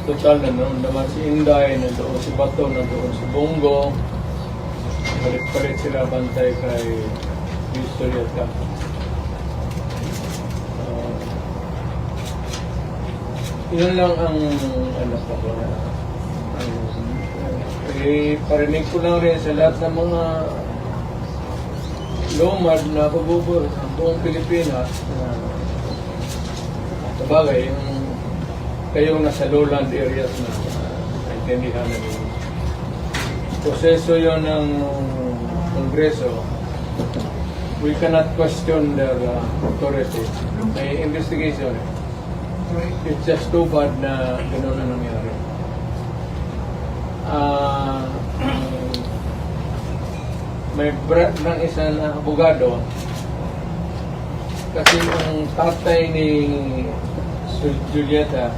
total na noon naman si Inday, nandoon si Bato, nandoon si Bongo. Palit-palit sila bantay kay Historieta. Yun lang ang ano pa ko na parinig ko lang rin sa lahat ng mga lumad na pabubur sa buong Pilipinas na sabagay yung kayong nasa lowland areas na naintindihan na yung proseso yun ng Kongreso. We cannot question their authority. May investigation. It's just too bad na gano'n na nangyari. May brat ng isa na abogado kasi yung tatay ni Julieta